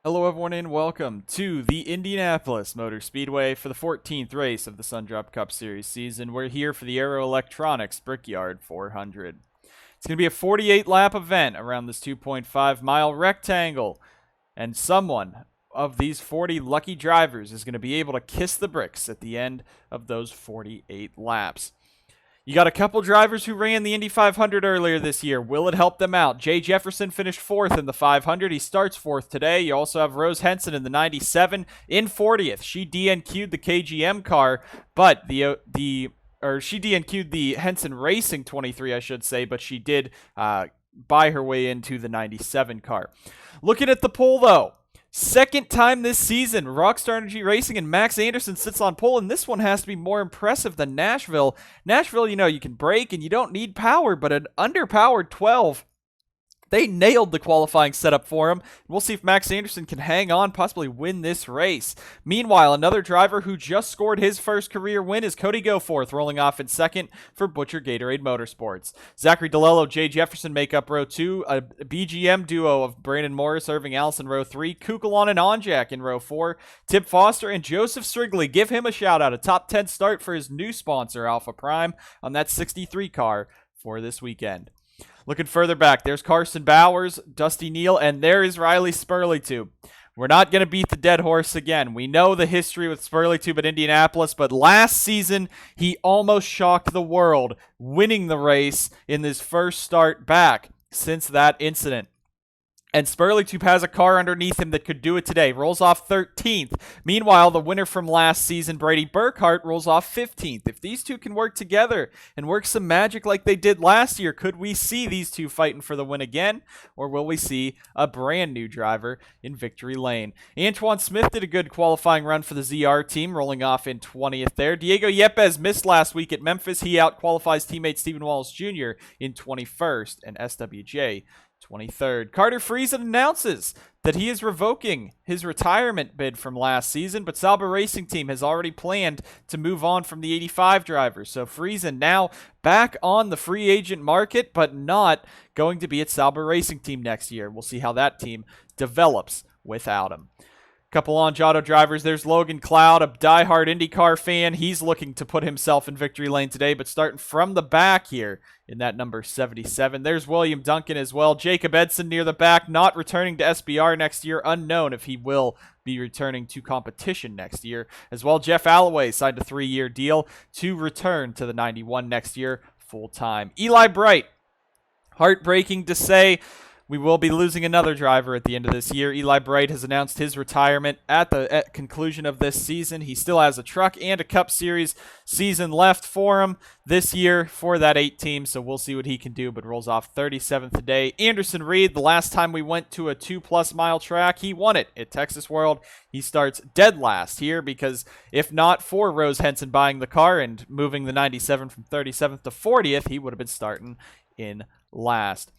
Hello everyone and welcome to the Indianapolis Motor Speedway for the 14th race of the Sundrop Cup Series season. We're here for the Aero Electronics Brickyard 400. It's going to be a 48 lap event around this 2.5 mile rectangle, and someone of these 40 lucky drivers is going to be able to kiss the bricks at the end of those 48 laps. You got a couple drivers who ran the Indy 500 earlier this year. Will it help them out? Jay Jefferson finished 4th in the 500. He starts 4th today. You also have Rose Henson in the 97 in 40th. She DNQ'd the KGM car, but she DNQ'd the Henson Racing 23, I should say, but she did buy her way into the 97 car. Looking at the pole, though. Second time this season, Rockstar Energy Racing and Max Anderson sits on pole, and this one has to be more impressive than Nashville. Nashville, you know, you can brake and you don't need power, but an underpowered 12, they nailed the qualifying setup for him. We'll see if Max Anderson can hang on, possibly win this race. Meanwhile, another driver who just scored his first career win is Cody Goforth, rolling off in second for Butcher Gatorade Motorsports. Zachary DeLello, Jay Jefferson make up row 2. A BGM duo of Brandon Morris, Irving Allison, row 3. Kukulon and Onjak in row 4. Tip Foster and Joseph Strigley, give him a shout out. A top 10 start for his new sponsor, Alpha Prime, on that 63 car for this weekend. Looking further back, there's Carson Bowers, Dusty Neal, and there is Riley Spurley-Tube. We're not going to beat the dead horse again. We know the history with Spurley-Tube at Indianapolis, but last season, he almost shocked the world, winning the race in his first start back since that incident. And Spurley-Tube has a car underneath him that could do it today. Rolls off 13th. Meanwhile, the winner from last season, Brady Burkhart, rolls off 15th. If these two can work together and work some magic like they did last year, could we see these two fighting for the win again? Or will we see a brand new driver in victory lane? Antoine Smith did a good qualifying run for the ZR team, rolling off in 20th there. Diego Yepes missed last week at Memphis. He out-qualifies teammate Stephen Wallace Jr. in 21st and SWJ 23rd. Carter Friesen announces that he is revoking his retirement bid from last season, but Sauber Racing Team has already planned to move on from the 85 drivers. So Friesen now back on the free agent market, but not going to be at Sauber Racing Team next year. We'll see how that team develops without him. Couple on Giotto drivers. There's Logan Cloud, a diehard IndyCar fan. He's looking to put himself in victory lane today, but starting from the back here in that number 77. There's William Duncan as well. Jacob Edson near the back, not returning to SBR next year. Unknown if he will be returning to competition next year. As well, Jeff Alloway signed a 3-year deal to return to the 91 next year full-time. Eli Bright, heartbreaking to say, we will be losing another driver at the end of this year. Eli Bright has announced his retirement at the conclusion of this season. He still has a truck and a Cup Series season left for him this year for that 8 team, so we'll see what he can do, but rolls off 37th today. Anderson Reed, the last time we went to a 2+ mile track, he won it at Texas World. He starts dead last here because if not for Rose Henson buying the car and moving the 97 from 37th to 40th, he would have been starting in last.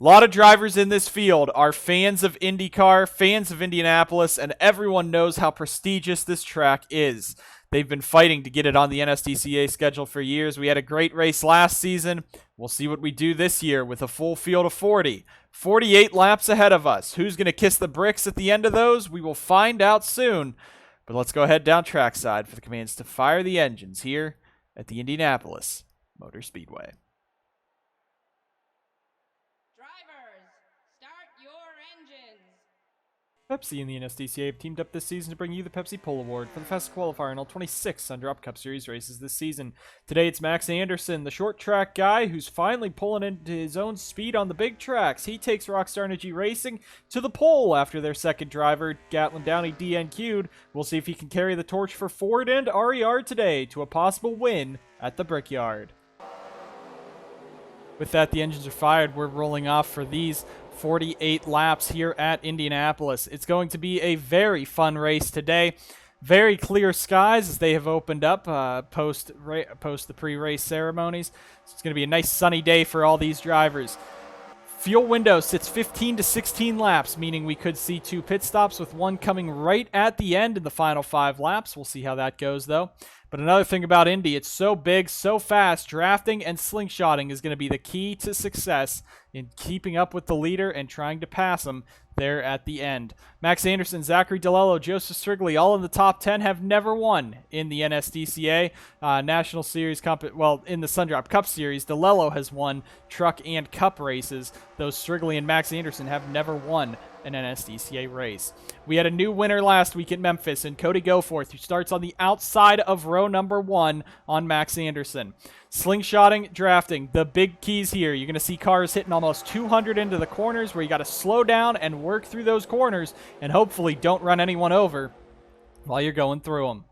A lot of drivers in this field are fans of IndyCar, fans of Indianapolis, and everyone knows how prestigious this track is. They've been fighting to get it on the NSDCA schedule for years. We had a great race last season. We'll see what we do this year with a full field of 40. 48 laps ahead of us. Who's going to kiss the bricks at the end of those? We will find out soon. But let's go ahead down trackside for the commands to fire the engines here at the Indianapolis Motor Speedway. Pepsi and the NSDCA have teamed up this season to bring you the Pepsi Pole Award for the fastest qualifier in all 26 Sundrop Cup Series races this season. Today it's Max Anderson, the short track guy who's finally pulling into his own speed on the big tracks. He takes Rockstar Energy Racing to the pole after their second driver, Gatlin Downey, DNQ'd. We'll see if he can carry the torch for Ford and RER today to a possible win at the Brickyard. With that, the engines are fired. We're rolling off for these 48 laps here at Indianapolis. It's going to be a very fun race today. Very clear skies as they have opened up post the pre-race ceremonies. So it's going to be a nice sunny day for all these drivers. Fuel window sits 15 to 16 laps, meaning we could see 2 pit stops with one coming right at the end in the final 5 laps. We'll see how that goes, though. But another thing about Indy, it's so big, so fast, drafting and slingshotting is going to be the key to success in keeping up with the leader and trying to pass him there at the end. Max Anderson, Zachary DeLello, Joseph Strigley, all in the top 10, have never won in the NSDCA National Series in the Sundrop Cup Series. DeLello has won truck and cup races. Those Strigley and Max Anderson have never won an NSDCA race. We had a new winner last week at Memphis in Cody Goforth, who starts on the outside of row number 1 on Max Anderson. Slingshotting, drafting, the big keys here. You're going to see cars hitting almost 200 into the corners where you got to slow down and work through those corners and hopefully don't run anyone over while you're going through them.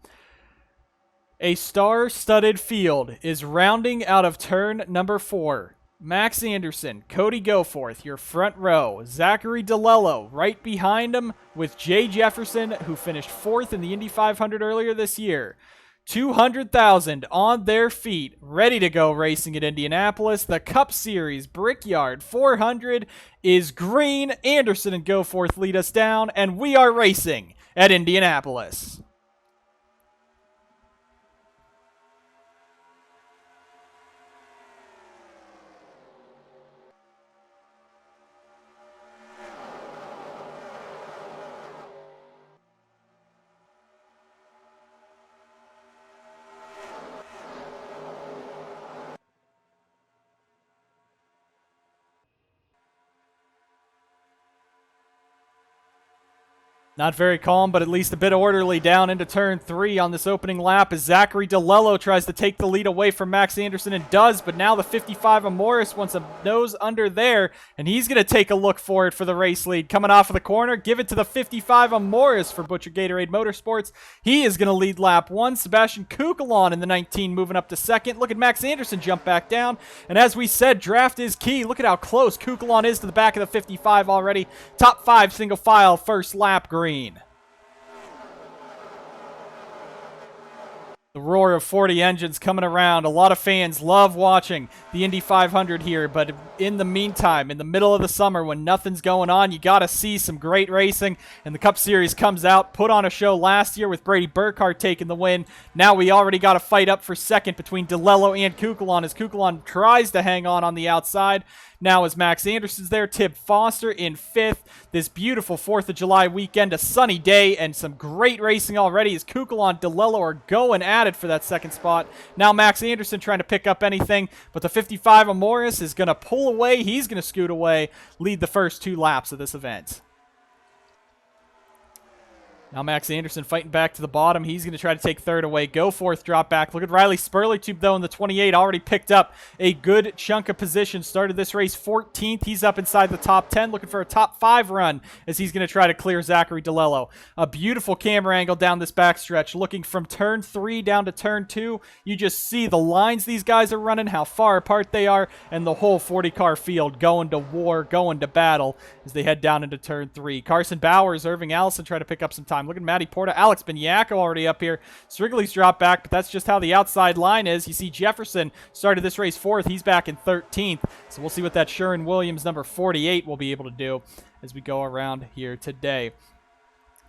A star-studded field is rounding out of turn number 4. Max Anderson, Cody Goforth, your front row. Zachary DeLello right behind him with Jay Jefferson, who finished 4th in the Indy 500 earlier this year. 200,000 on their feet, ready to go racing at Indianapolis. The Cup Series Brickyard 400 is green. Anderson and Goforth lead us down, and we are racing at Indianapolis. Not very calm, but at least a bit orderly down into turn 3 on this opening lap as Zachary DeLello tries to take the lead away from Max Anderson and does, but now the 55 of Morris wants a nose under there, and he's going to take a look for it for the race lead. Coming off of the corner, give it to the 55 of Morris for Butcher Gatorade Motorsports. He is going to lead lap 1. Sebastian Kukalon in the 19 moving up to 2nd. Look at Max Anderson jump back down, and as we said, draft is key. Look at how close Kukalon is to the back of the 55 already. Top 5 single file first lap green. The roar of 40 engines coming around. A lot of fans love watching the Indy 500 here, but in the meantime, in the middle of the summer when nothing's going on, you got to see some great racing, and the Cup Series comes out, put on a show last year with Brady Burkhardt taking the win. Now we already got a fight up for 2nd between DeLello and Kukalon as Kukalon tries to hang on the outside. Now as Max Anderson's there, Tib Foster in 5th. This beautiful 4th of July weekend, a sunny day, and some great racing already as Kukalon, DeLello are going at it for that 2nd spot. Now Max Anderson trying to pick up anything, but the 55 of Morris is going to pull away. He's going to scoot away, lead the first 2 laps of this event. Now Max Anderson fighting back to the bottom. He's going to try to take 3rd away. Goforth drop back. Look at Riley Spurleytube, though, in the 28. Already picked up a good chunk of position. Started this race 14th. He's up inside the top 10, looking for a top 5 run as he's going to try to clear Zachary DeLello. A beautiful camera angle down this backstretch. Looking from turn 3 down to turn 2. You just see the lines these guys are running, how far apart they are, and the whole 40-car field going to war, going to battle as they head down into turn 3. Carson Bowers, Irving Allison try to pick up some time. Look at Matty Porta. Alex Bignacco already up here. Strigley's dropped back, but that's just how the outside line is. You see Jefferson started this race 4th. He's back in 13th. So we'll see what that Sherwin-Williams number 48 will be able to do as we go around here today.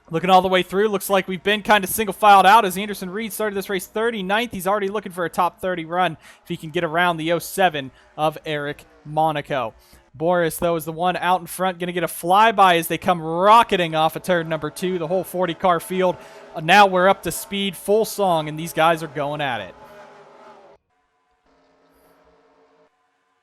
Looking all the way through, looks like we've been kind of single-filed out as Anderson Reed started this race 39th. He's already looking for a top 30 run if he can get around the 07 of Eric Monaco. Boris, though, is the one out in front, going to get a flyby as they come rocketing off of turn number 2, the whole 40-car field. Now we're up to speed, full song, and these guys are going at it.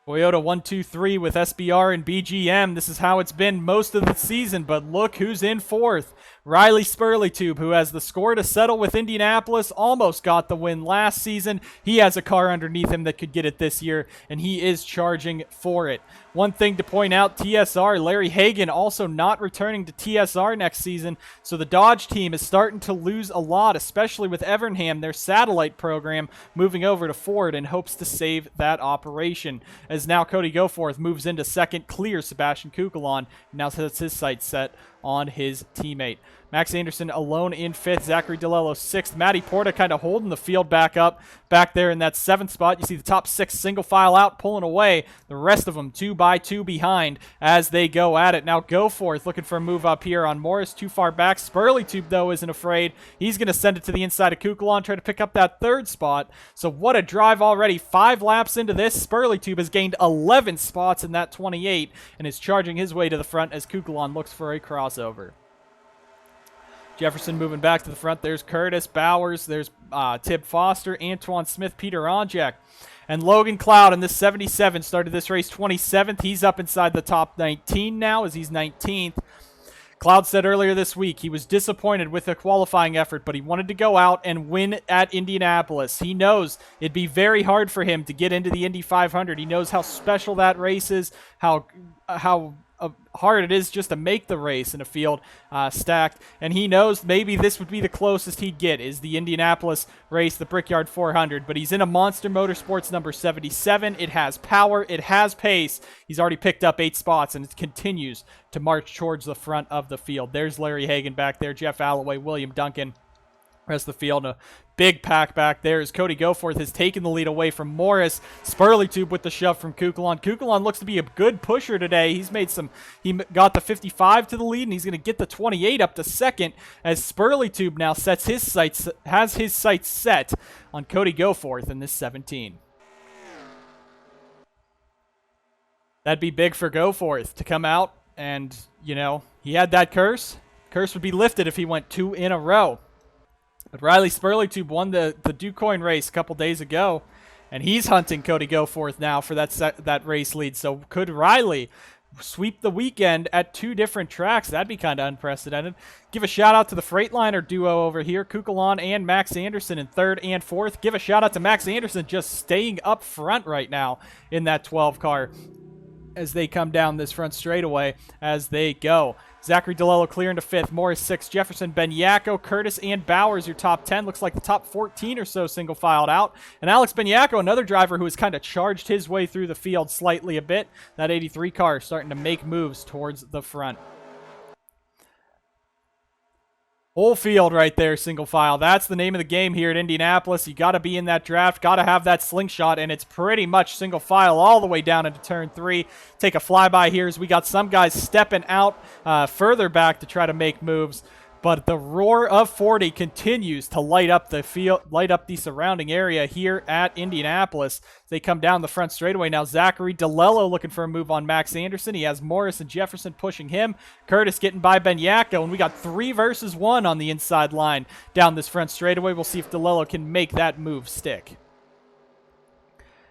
Toyota 1-2-3 with SBR and BGM. This is how it's been most of the season, but look who's in 4th. Riley Spurleytube, who has the score to settle with Indianapolis, almost got the win last season. He has a car underneath him that could get it this year, and he is charging for it. One thing to point out, TSR, Larry Hagan also not returning to TSR next season, so the Dodge team is starting to lose a lot, especially with Evernham, their satellite program, moving over to Ford in hopes to save that operation. As now Cody Goforth moves into 2nd, clears Sebastian Kukalon, now has his sights set on his teammate. Max Anderson alone in 5th. Zachary DeLello 6th. Matty Porta kind of holding the field back there in that 7th spot. You see the top 6 single file out, pulling away. The rest of them 2 by 2 behind as they go at it. Now Goforth looking for a move up here on Morris. Too far back. Spurleytube, though, isn't afraid. He's going to send it to the inside of Kukulon, try to pick up that 3rd spot. So what a drive already. 5 laps into this. Spurleytube has gained 11 spots in that 28 and is charging his way to the front as Kukulon looks for a crossover. Jefferson moving back to the front. There's Curtis Bowers. There's Tib Foster, Antoine Smith, Peter Onjak. And Logan Cloud in this 77 started this race 27th. He's up inside the top 19 now as he's 19th. Cloud said earlier this week he was disappointed with the qualifying effort, but he wanted to go out and win at Indianapolis. He knows it'd be very hard for him to get into the Indy 500. He knows how special that race is, how hard it is just to make the race in a field stacked, and he knows maybe this would be the closest he'd get is the Indianapolis race, the Brickyard 400, but he's in a Monster Motorsports number 77. It has power, it has pace. He's already picked up 8 spots, and it continues to march towards the front of the field. There's Larry Hagan back there, Jeff Alloway, William Duncan. Rest of the field, a big pack back there as Cody Goforth has taken the lead away from Morris. Spurleytube with the shove from Kukulon. Kukulon looks to be a good pusher today. He got the 55 to the lead, and he's going to get the 28 up to 2nd as Spurleytube now has his sights set on Cody Goforth in this 17. That'd be big for Goforth to come out, and, you know, he had that curse. Curse would be lifted if he went 2 in a row. But Riley Spurleytube won the DuCoin race a couple days ago, and he's hunting Cody Goforth now for that race lead. So could Riley sweep the weekend at 2 different tracks? That'd be kind of unprecedented. Give a shout-out to the Freightliner duo over here, Kukulon and Max Anderson in 3rd and 4th. Give a shout-out to Max Anderson just staying up front right now in that 12 car as they come down this front straightaway as they go. Zachary DeLello clear into 5th. Morris 6th. Jefferson, Benyako, Curtis, and Bowers, your top 10. Looks like the top 14 or so single filed out. And Alex Benyako, another driver who has kind of charged his way through the field slightly a bit. That 83 car starting to make moves towards the front. Whole field right there, single file. That's the name of the game here at Indianapolis. You got to be in that draft, got to have that slingshot, and it's pretty much single file all the way down into turn 3. Take a flyby here as we got some guys stepping out further back to try to make moves. But the roar of 40 continues to light up the field, light up the surrounding area here at Indianapolis. They come down the front straightaway. Now Zachary DeLello looking for a move on Max Anderson. He has Morris and Jefferson pushing him. Curtis getting by Benyako, and we got 3 versus 1 on the inside line down this front straightaway. We'll see if DeLello can make that move stick.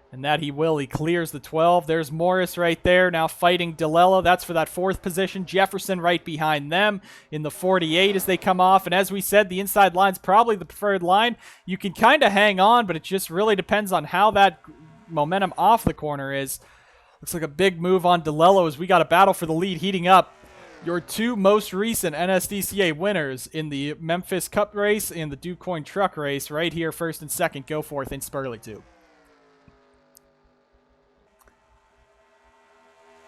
And that he will. He clears the 12. There's Morris right there now fighting DeLello. That's for that 4th position. Jefferson right behind them in the 48 as they come off. And as we said, the inside line's probably the preferred line. You can kind of hang on, but it just really depends on how that momentum off the corner is. Looks like a big move on DeLello as we got a battle for the lead heating up. Your 2 most recent NSDCA winners in the Memphis Cup race and the DuCoin Truck race right here, 1st and 2nd, Goforth and Spurleytube.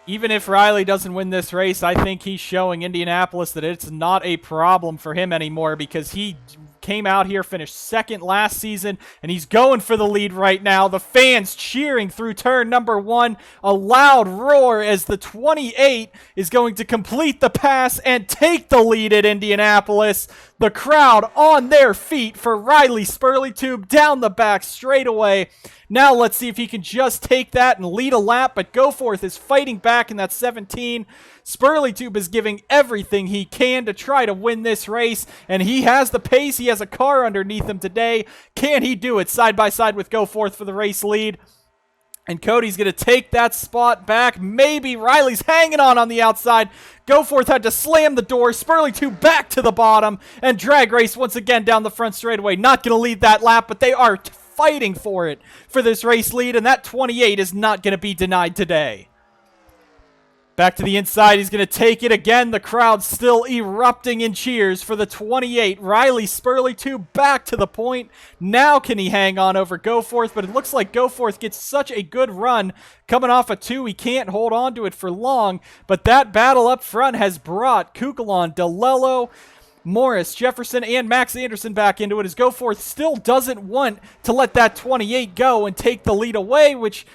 Even if Riley doesn't win this race, I think he's showing Indianapolis that it's not a problem for him anymore because he came out here, finished 2nd last season, and he's going for the lead right now. The fans cheering through turn number 1. A loud roar as the 28 is going to complete the pass and take the lead at Indianapolis. The crowd on their feet for Riley Spurleytube down the back straightaway. Now let's see if he can just take that and lead a lap, but Goforth is fighting back in that 17. Spurleytube is giving everything he can to try to win this race, and he has the pace. He has a car underneath him today. Can he do it side by side with Goforth for the race lead? And Cody's going to take that spot back. Maybe Riley's hanging on the outside. Goforth had to slam the door. Spurleytube back to the bottom, and drag race once again down the front straightaway. Not going to lead that lap, but they are fighting for it for this race lead, and that 28 is not going to be denied today. Back to the inside. He's going to take it again. The crowd still erupting in cheers for the 28. Riley Spurley-Tube back to the point. Now can he hang on over Goforth? But it looks like Goforth gets such a good run coming off a 2. He can't hold on to it for long. But that battle up front has brought Kukulon, DeLello, Morris, Jefferson, and Max Anderson back into it as Goforth still doesn't want to let that 28 go and take the lead away, which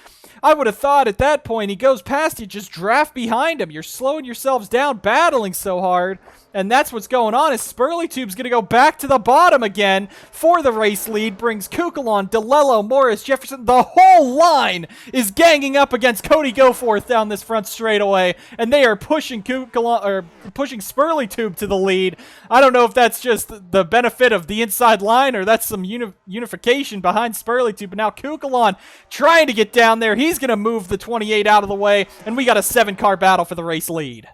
I would have thought at that point he goes past you, just draft behind him. You're slowing yourselves down, battling so hard, and that's what's going on. Is Spurley-Tube's going to go back to the bottom again for the race lead, brings Kukulon, DeLello, Morris, Jefferson. The whole line is ganging up against Cody Goforth down this front straightaway, and they are pushing pushing Spurley-Tube to the lead. I don't know if that's just the benefit of the inside line or that's some unification behind Spurley-Tube, but now Kukulon trying to get down there. He's going to move the 28 out of the way, and we got a 7-car battle for the race lead.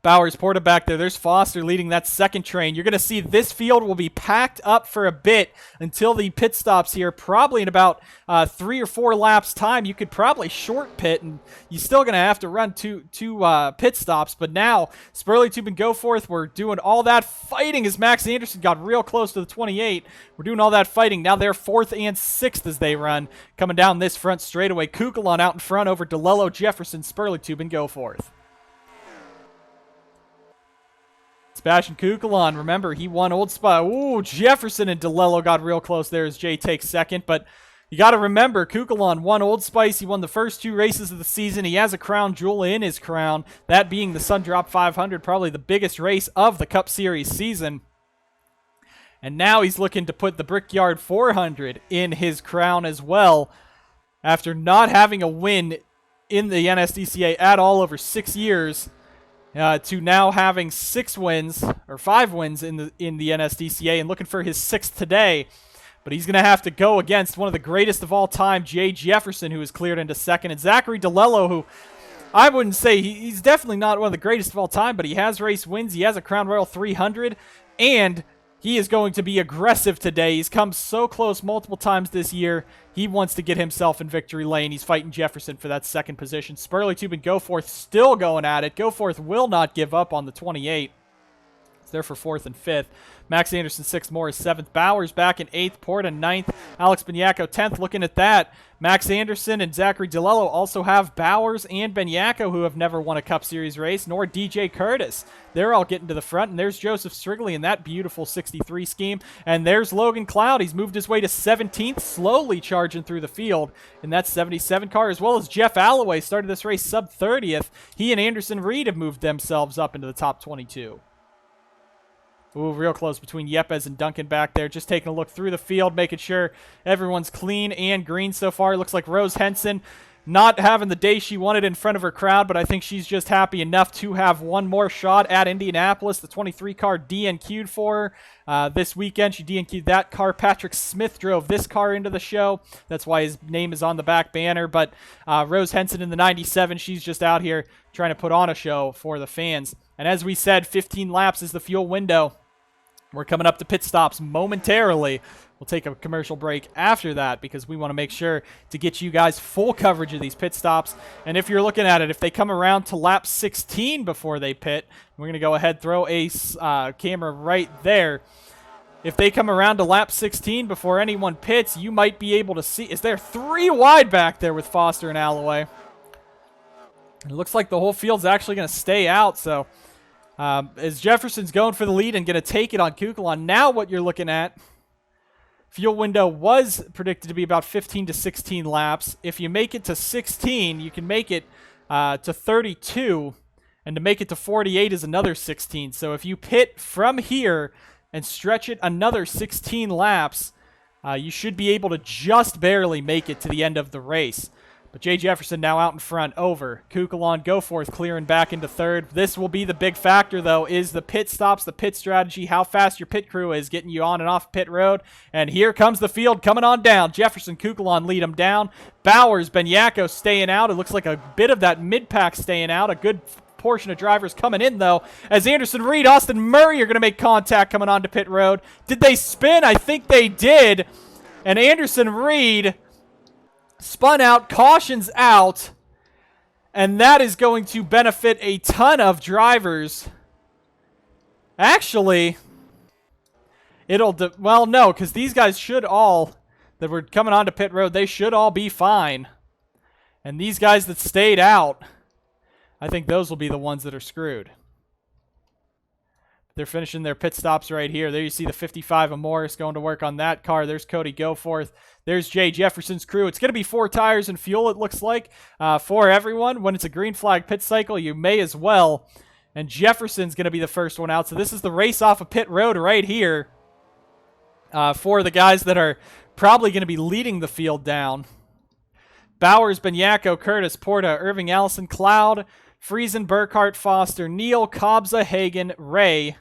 Bowers, Porta back there. There's Foster leading that second train. You're going to see this field will be packed up for a bit until the pit stops here, probably in about 3 or 4 laps time. You could probably short pit, and you're still going to have to run two pit stops. But now, Spurley-Tube and Goforth, we're doing all that fighting as Max Anderson got real close to the 28. We're doing all that fighting. Now they're 4th and 6th as they run, coming down this front straightaway. Kukulon out in front over DeLello, Jefferson, Spurley-Tube, and Goforth. Sebastian Kukulon, remember, he won Old Spice. Ooh, Jefferson and DeLello got real close there as Jay takes second. But you got to remember, Kukulon won Old Spice. He won the first 2 races of the season. He has a crown jewel in his crown, that being the Sundrop 500, probably the biggest race of the Cup Series season. And now he's looking to put the Brickyard 400 in his crown as well, after not having a win in the NSDCA at all over 6 years. To now having 6 wins, or 5 wins in the NSDCA, and looking for his 6th today. But he's going to have to go against one of the greatest of all time, Jay Jefferson, who is cleared into second, and Zachary DeLello, who I wouldn't say, he's definitely not one of the greatest of all time, but he has race wins, he has a Crown Royal 300, and he is going to be aggressive today. He's come so close multiple times this year. He wants to get himself in victory lane. He's fighting Jefferson for that second position. Spurley-Tube and Goforth still going at it. Goforth will not give up on the 28. It's there for 4th and 5th. Max Anderson 6th, Morris 7th. Bowers back in 8th, Porta 9th. Alex Benyako 10th. Looking at that, Max Anderson and Zachary DeLello also have Bowers and Benyako, who have never won a Cup Series race, nor DJ Curtis. They're all getting to the front, and there's Joseph Strigley in that beautiful 63 scheme. And there's Logan Cloud. He's moved his way to 17th, slowly charging through the field in that 77 car, as well as Jeff Alloway started this race sub-30th. He and Anderson Reed have moved themselves up into the top 22. Ooh, real close between Yepes and Duncan back there. Just taking a look through the field, making sure everyone's clean and green so far. Looks like Rose Henson not having the day she wanted in front of her crowd, but I think she's just happy enough to have one more shot at Indianapolis. The 23 car DNQ'd for her this weekend. She DNQ'd that car. Patrick Smith drove this car into the show. That's why his name is on the back banner. But Rose Henson in the 97, she's just out here trying to put on a show for the fans. And as we said, 15 laps is the fuel window. We're coming up to pit stops momentarily. We'll take a commercial break after that because we want to make sure to get you guys full coverage of these pit stops. And if you're looking at it, if they come around to lap 16 before they pit, we're going to go ahead, throw a camera right there. If they come around to lap 16 before anyone pits, you might be able to see. Is there 3 wide back there with Foster and Alloway? It looks like the whole field's actually going to stay out, so as Jefferson's going for the lead and going to take it on Kukulon. Now what you're looking at, fuel window was predicted to be about 15 to 16 laps. If you make it to 16, you can make it to 32, and to make it to 48 is another 16. So if you pit from here and stretch it another 16 laps, you should be able to just barely make it to the end of the race. But Jay Jefferson now out in front over Kukulon. Goforth clearing back into 3rd. This will be the big factor, though, is the pit stops, the pit strategy, how fast your pit crew is getting you on and off pit road. And here comes the field coming on down. Jefferson, Kukulon lead them down. Bowers, Benyako staying out. It looks like a bit of that mid-pack staying out. A good portion of drivers coming in, though, as Anderson Reed, Austin Murray are going to make contact coming onto pit road. Did they spin? I think they did. And Anderson Reed spun out, cautions out, And that is going to benefit a ton of drivers. Actually, well, no, because these guys should all, that were coming onto pit road, they should all be fine. And these guys that stayed out, I think those will be the ones that are screwed. They're finishing their pit stops right here. There you see the 55 of Morris going to work on that car. There's Cody Goforth. There's Jay Jefferson's crew. It's going to be 4 tires and fuel, it looks like, for everyone. When it's a green flag pit cycle, you may as well. And Jefferson's going to be the first one out. So this is the race off of pit road right here for the guys that are probably going to be leading the field down. Bowers, Benyako, Curtis, Porta, Irving, Allison, Cloud, Friesen, Burkhart, Foster, Neal, Kobza, Hagan, Ray,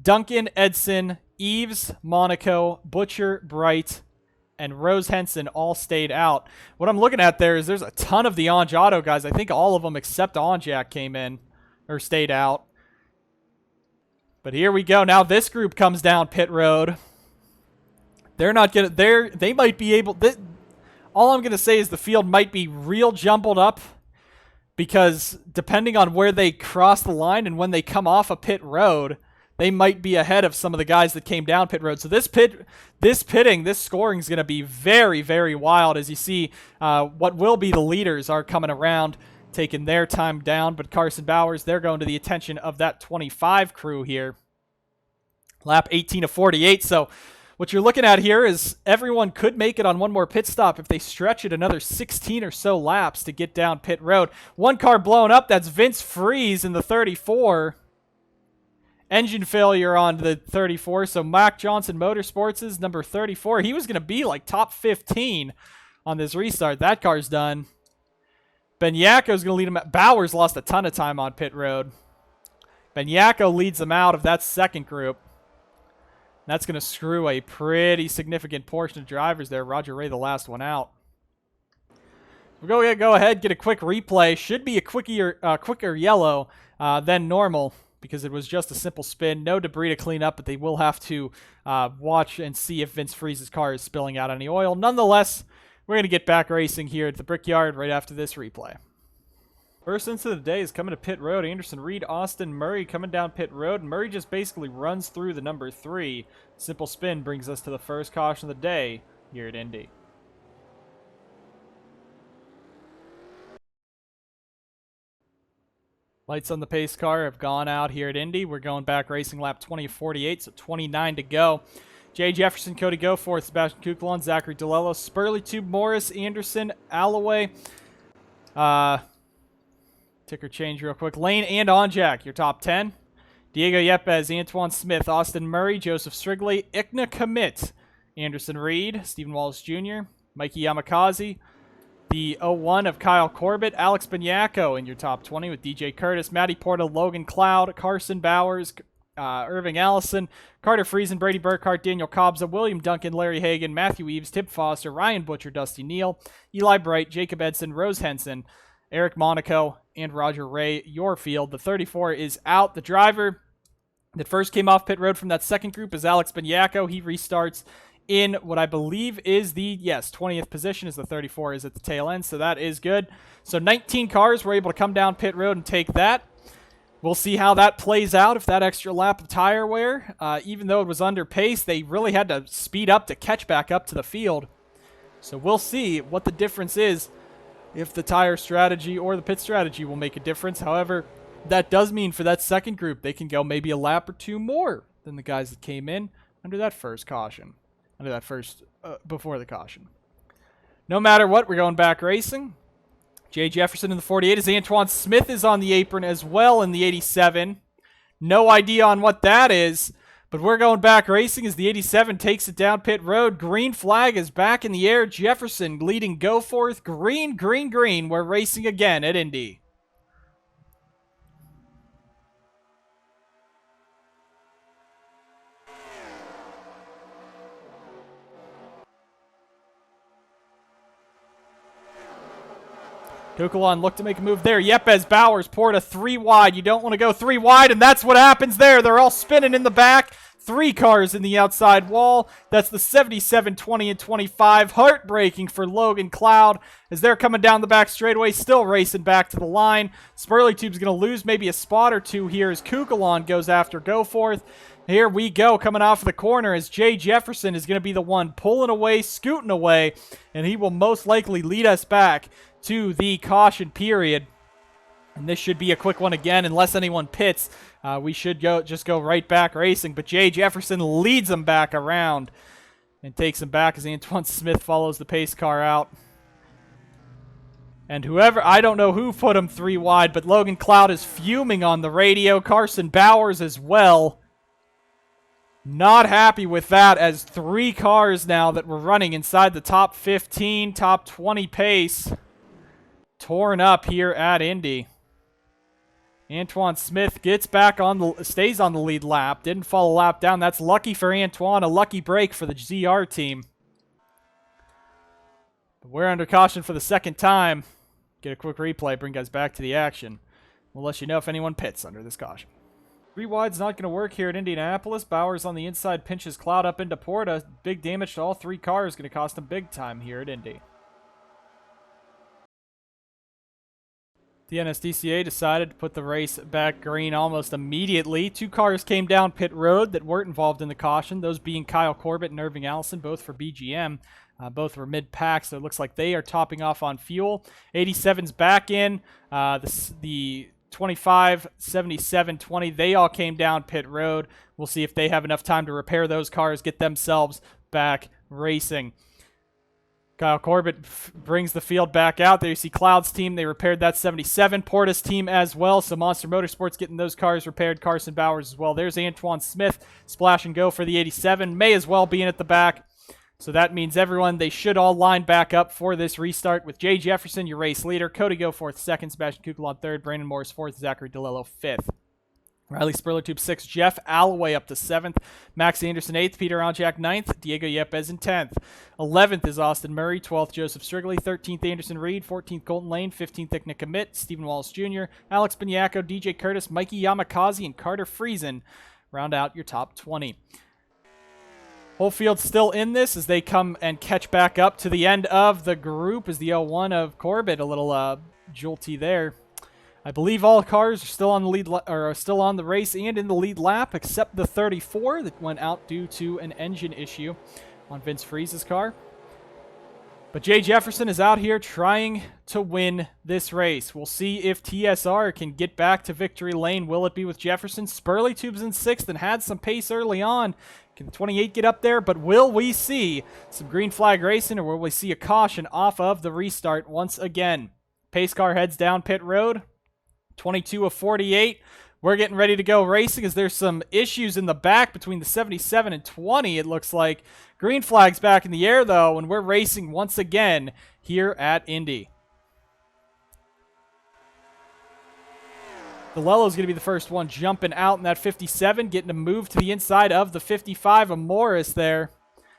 Duncan, Edson, Eves, Monaco, Butcher, Bright, and Rose Henson all stayed out. What I'm looking at there is there's a ton of the Onge Auto guys. I think all of them except Onjak came in or stayed out. But here we go. Now this group comes down pit road. They're not going to... They might be able... All I'm going to say is the field might be real jumbled up, because depending on where they cross the line and when they come off a pit road, they might be ahead of some of the guys that came down pit road. So this scoring is going to be very, very wild, as you see what will be the leaders are coming around, taking their time down. But Carson Bowers, they're going to the attention of that 25 crew here. Lap 18 of 48. So what you're looking at here is everyone could make it on one more pit stop if they stretch it another 16 or so laps to get down pit road. One car blown up. That's Vince Freeze in the 34. Engine failure on the 34. So Mac Johnson Motorsports is number 34. He was going to be like top 15 on this restart. That car's done. Benyako's going to lead him out. Bowers lost a ton of time on pit road. Benyako leads them out of that second group. That's going to screw a pretty significant portion of drivers there. Roger Ray, the last one out. We'll go ahead, get a quick replay. Should be a quicker yellow than normal, because it was just a simple spin. No debris to clean up, but they will have to watch and see if Vince Freeze's car is spilling out any oil. Nonetheless, we're going to get back racing here at the Brickyard right after this replay. First incident of the day is coming to pit road. Anderson, Reed, Austin, Murray coming down pit road. Murray just basically runs through the number 3. Simple spin brings us to the first caution of the day here at Indy. Lights on the pace car have gone out here at Indy. We're going back racing lap 20 of 48, so 29 to go. Jay Jefferson, Cody Goforth, Sebastian Kuklon, Zachary DeLello, Spurley, Tube, Morris, Anderson, Alloway. Ticker change real quick. Lane and Onjak, your top 10. Diego Yepes, Antoine Smith, Austin Murray, Joseph Strigley, Ikna Commit, Anderson Reed, Stephen Wallace Jr., Mikey Yamakaze, the 01 of Kyle Corbett, Alex Benyako in your top 20 with DJ Curtis, Matty Porta, Logan Cloud, Carson Bowers, Irving Allison, Carter Friesen, Brady Burkhart, Daniel Kobza, William Duncan, Larry Hagan, Matthew Eves, Tip Foster, Ryan Butcher, Dusty Neal, Eli Bright, Jacob Edson, Rose Henson, Eric Monaco, and Roger Ray, your field. The 34 is out. The driver that first came off pit road from that second group is Alex Benyako. He restarts in what I believe is the, 20th position, as the 34 is at the tail end, so that is good. So 19 cars were able to come down pit road and take that. We'll see how that plays out if that extra lap of tire wear. Even though it was under pace, they really had to speed up to catch back up to the field. So we'll see what the difference is, if the tire strategy or the pit strategy will make a difference. However, that does mean for that second group, they can go maybe a lap or 2 more than the guys that came in under that first caution. Before the caution. No matter what, we're going back racing. Jay Jefferson in the 48 as Antoine Smith is on the apron as well in the 87. No idea on what that is, but we're going back racing as the 87 takes it down pit road. Green flag is back in the air. Jefferson leading Goforth. Green, green, green. We're racing again at Indy. Kukulon looked to make a move there. Yepes, Bowers, Porta, 3 wide. You don't want to go 3 wide, and that's what happens there. They're all spinning in the back. 3 cars in the outside wall. That's the 77, 20, and 25. Heartbreaking for Logan Cloud as they're coming down the back straightaway, still racing back to the line. Spurlytube's going to lose maybe a spot or two here as Kukalon goes after Goforth. Here we go, coming off of the corner as Jay Jefferson is going to be the one pulling away, scooting away, and he will most likely lead us back to the caution period. And this should be a quick one again, unless anyone pits. We should just go right back racing. But Jay Jefferson leads him back around and takes him back as Antoine Smith follows the pace car out. And whoever, I don't know who put him 3 wide, but Logan Cloud is fuming on the radio. Carson Bowers as well. Not happy with that, as 3 cars now that were running inside the top 15, top 20 pace torn up here at Indy. Antoine Smith gets back stays on the lead lap. Didn't fall a lap down. That's lucky for Antoine. A lucky break for the ZR team. But we're under caution for the second time. Get a quick replay, bring guys back to the action. We'll let you know if anyone pits under this caution. 3 wide's not going to work here at Indianapolis. Bowers on the inside pinches Cloud up into Porta. Big damage to all 3 cars. Going to cost him big time here at Indy. The NSDCA decided to put the race back green almost immediately. 2 cars came down pit road that weren't involved in the caution, those being Kyle Corbett and Irving Allison, both for BGM. Both were mid-pack, so it looks like they are topping off on fuel. 87's back in. The 25, 77, 20, they all came down pit road. We'll see if they have enough time to repair those cars, get themselves back racing. Kyle Corbett brings the field back out. There you see Cloud's team. They repaired that 77. Porta's team as well. So Monster Motorsports getting those cars repaired. Carson Bowers as well. There's Antoine Smith. Splash and go for the 87. May as well be in at the back. So that means everyone, they should all line back up for this restart with Jay Jefferson, your race leader. Cody Goforth, 2nd. Sebastian Kukalon, 3rd. Brandon Morris, 4th. Zachary DeLillo, 5th. Riley Spurlertube, 6th. Jeff Alloway up to 7th. Max Anderson, 8th. Peter Onjak, 9th. Diego Yepes in 10th. 11th is Austin Murray. 12th, Joseph Strigley. 13th, Anderson Reed. 14th, Colton Lane. 15th, Ickna Commit. Stephen Wallace Jr., Alex Binyako, DJ Curtis, Mikey Yamakaze, and Carter Friesen round out your top 20. Whole field still in this as they come and catch back up to the end of the group as the 01 of Corbett, a little jolty there. I believe all cars are still on the lead are still on the race and in the lead lap, except the 34 that went out due to an engine issue on Vince Friese's car. But Jay Jefferson is out here trying to win this race. We'll see if TSR can get back to victory lane. Will it be with Jefferson? Spurlytube's in 6th and had some pace early on. Can the 28 get up there? But will we see some green flag racing, or will we see a caution off of the restart once again? Pace car heads down pit road. 22 of 48. We're getting ready to go racing as there's some issues in the back between the 77 and 20, it looks like. Green flag's back in the air, though, and we're racing once again here at Indy. DeLello's going to be the first one jumping out in that 57, getting a move to the inside of the 55 of Morris there.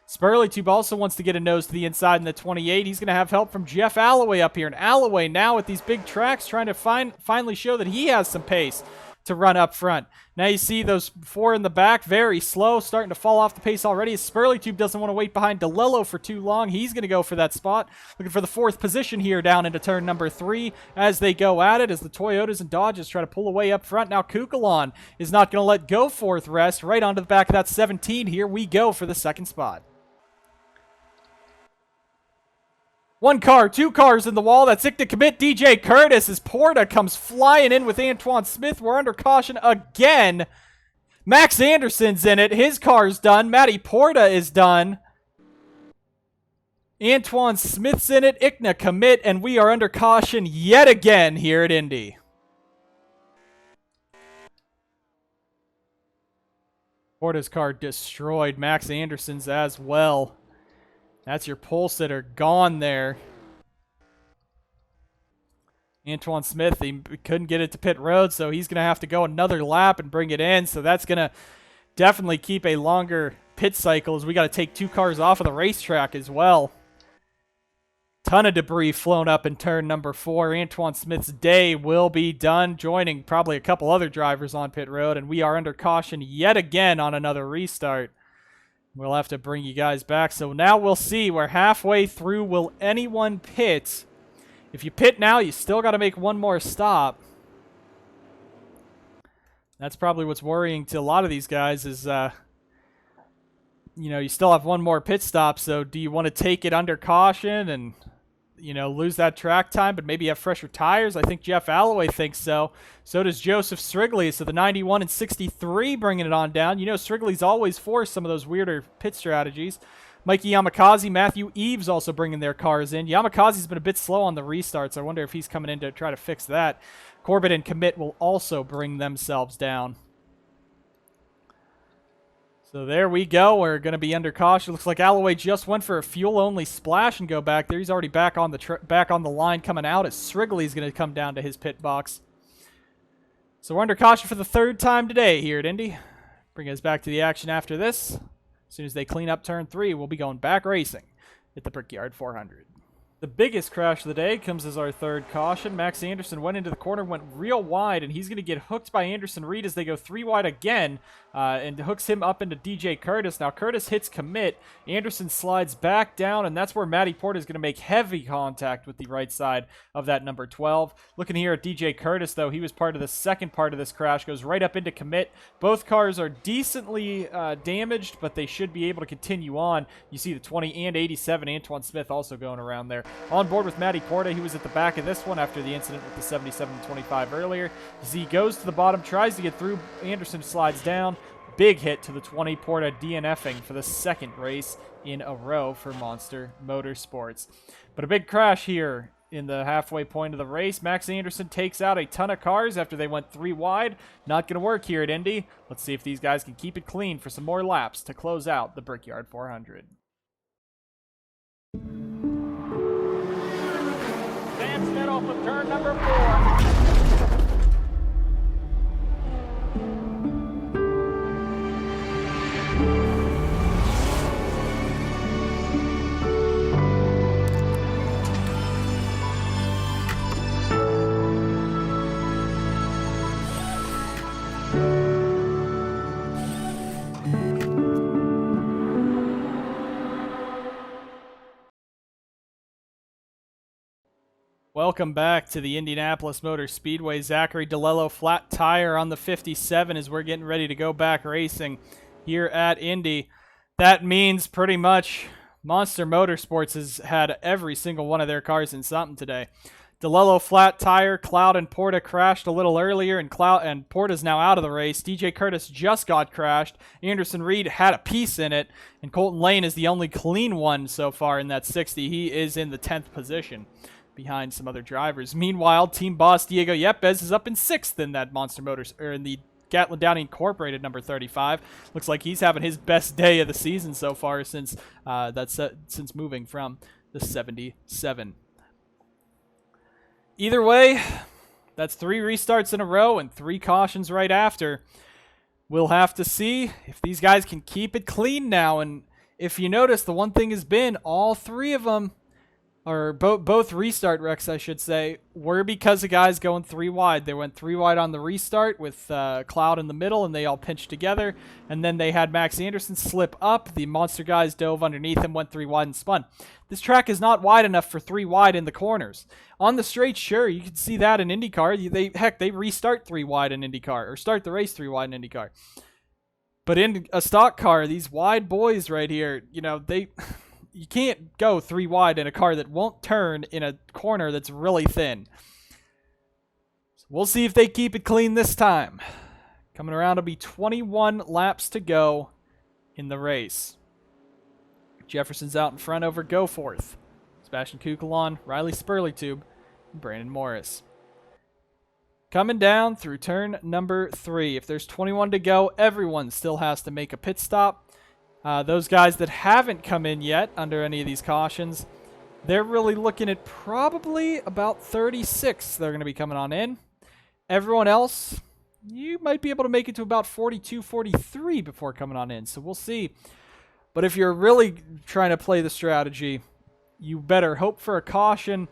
Spurlytube also wants to get a nose to the inside in the 28. He's going to have help from Jeff Alloway up here. And Alloway now at these big tracks trying to finally show that he has some pace to run up front. Now you see those 4 in the back, very slow, starting to fall off the pace already. Spurlytube doesn't want to wait behind DeLillo for too long. He's going to go for that spot. Looking for the 4th position here down into turn number 3 as they go at it, as the Toyotas and Dodges try to pull away up front. Now Kukalon is not going to let Goforth rest. Right onto the back of that 17. Here we go for the 2nd spot. 1 car, 2 cars in the wall. That's Ickna Commit, DJ Curtis as Porta comes flying in with Antoine Smith. We're under caution again. Max Anderson's in it. His car's done. Matty Porta is done. Antoine Smith's in it. Ickna Commit, and we are under caution yet again here at Indy. Porta's car destroyed. Max Anderson's as well. That's your pole sitter gone there. Antoine Smith, he couldn't get it to pit road, so he's going to have to go another lap and bring it in. So that's going to definitely keep a longer pit cycle, as we got to take 2 cars off of the racetrack as well. Ton of debris flown up in turn number 4. Antoine Smith's day will be done, joining probably a couple other drivers on pit road, and we are under caution yet again on another restart. We'll have to bring you guys back. So now we'll see. We're halfway through. Will anyone pit? If you pit now, you still got to make one more stop. That's probably what's worrying to a lot of these guys is, you know, you still have one more pit stop. So do you want to take it under caution and, you know, lose that track time, but maybe have fresher tires? I think Jeff Alloway thinks so. So does Joseph Strigley. So the 91 and 63 bringing it on down. You know, Strigley's always for some of those weirder pit strategies. Mikey Yamakaze, Matthew Eves also bringing their cars in. Yamakaze's been a bit slow on the restarts. I wonder if he's coming in to try to fix that. Corbett and Commit will also bring themselves down. So there we go. We're going to be under caution. Looks like Alloway just went for a fuel-only splash and go back there. He's already back on the line coming out as Strigley's going to come down to his pit box. So we're under caution for the third time today here at Indy. Bring us back to the action after this. As soon as they clean up turn 3, we'll be going back racing at the Brickyard 400. The biggest crash of the day comes as our third caution. Max Anderson went into the corner, went real wide, and he's going to get hooked by Anderson Reed as they go 3 wide again, and hooks him up into DJ Curtis. Now Curtis hits Commit. Anderson slides back down, and that's where Matty Porter is going to make heavy contact with the right side of that number 12. Looking here at DJ Curtis, though, he was part of the second part of this crash, goes right up into Commit. Both cars are decently damaged, but they should be able to continue on. You see the 20 and 87, Antoine Smith also going around there. On board with Matty Porta, he was at the back of this one after the incident with the 77-25 earlier. Z goes to the bottom, tries to get through. Anderson slides down. Big hit to the 20. Porta DNFing for the second race in a row for Monster Motorsports. But a big crash here in the halfway point of the race. Max Anderson takes out a ton of cars after they went 3 wide. Not going to work here at Indy. Let's see if these guys can keep it clean for some more laps to close out the Brickyard 400. Off of turn number 4. Welcome back to the Indianapolis Motor Speedway. Zachary DeLello flat tire on the 57 as we're getting ready to go back racing here at Indy. That means pretty much Monster Motorsports has had every single one of their cars in something today. DeLello flat tire, Cloud and Porta crashed a little earlier, and Porta's now out of the race. DJ Curtis just got crashed. Anderson Reed had a piece in it, and Colton Lane is the only clean one so far in that 60. He is in the 10th position, behind some other drivers. Meanwhile, team boss Diego Yepes is up in 6th in that Monster Motors, or in the Gatlin Downey Incorporated number 35. Looks like he's having his best day of the season so far since since moving from the 77. Either way, that's 3 restarts in a row and 3 cautions right after. We'll have to see if these guys can keep it clean now. And if you notice, the one thing has been all 3 of them, or both restart wrecks, I should say, were because of guys going 3 wide. They went 3 wide on the restart with Cloud in the middle, and they all pinched together. And then they had Max Anderson slip up. The Monster guys dove underneath him, went 3 wide, and spun. This track is not wide enough for 3 wide in the corners. On the straight, sure, you can see that in IndyCar. They restart 3 wide in IndyCar, or start the race 3 wide in IndyCar. But in a stock car, these wide boys right here, you know, you can't go 3 wide in a car that won't turn in a corner that's really thin. So we'll see if they keep it clean this time. Coming around, it'll be 21 laps to go in the race. Jefferson's out in front over Goforth. Sebastian Kukulon, Riley Spurleytube, and Brandon Morris. Coming down through turn number 3. If there's 21 to go, everyone still has to make a pit stop. Those guys that haven't come in yet under any of these cautions, they're really looking at probably about 36 they're going to be coming on in. Everyone else, you might be able to make it to about 42, 43 before coming on in. So we'll see. But if you're really trying to play the strategy, you better hope for a caution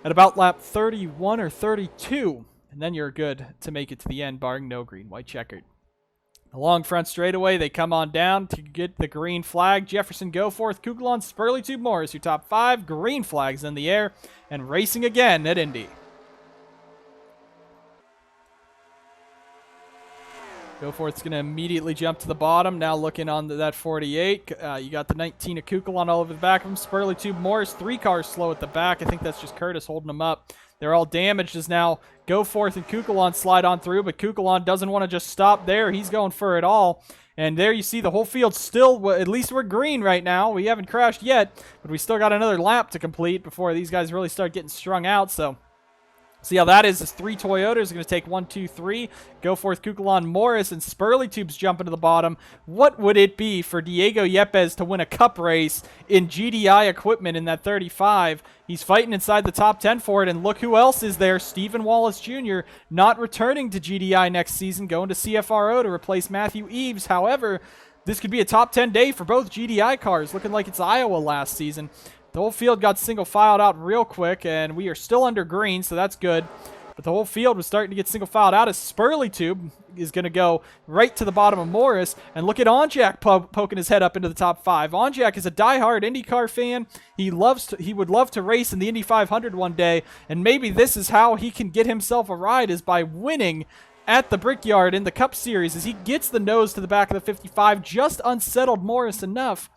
at about lap 31 or 32, and then you're good to make it to the end, barring no green, white checkered. Along front straightaway, they come on down to get the green flag. Jefferson, Goforth, Kugelon, Spurley, Tube, Morris, your top 5. Green flags in the air and racing again at Indy. Goforth's going to immediately jump to the bottom. Now looking on that 48. You got the 19 of Kugelon all over the back of him. Spurley, Tube, Morris, 3 cars slow at the back. I think that's just Curtis holding them up. They're all damaged as now Goforth and Kugelon slide on through, but Kugelon doesn't want to just stop there. He's going for it all. And there you see the whole field still, at least we're green right now. We haven't crashed yet, but we still got another lap to complete before these guys really start getting strung out. So see how that is. It's 3 Toyotas are going to take 1, 2, 3. Goforth, Kugelon, Morris, and Spurley Tubes jump into the bottom. What would it be for Diego Yepes to win a cup race in GDI equipment in that 35? He's fighting inside the top 10 for it, and look who else is there. Stephen Wallace Jr. not returning to GDI next season, going to CFRO to replace Matthew Eves. However, this could be a top 10 day for both GDI cars, looking like it's Iowa last season. The whole field got single filed out real quick, and we are still under green, so that's good. But the whole field was starting to get single filed out as Spurley Tube is going to go right to the bottom of Morris. And look at Onjak poking his head up into the top 5. Onjak is a diehard IndyCar fan. He would love to race in the Indy 500 one day, and maybe this is how he can get himself a ride, is by winning at the Brickyard in the Cup Series, as he gets the nose to the back of the 55, just unsettled Morris enough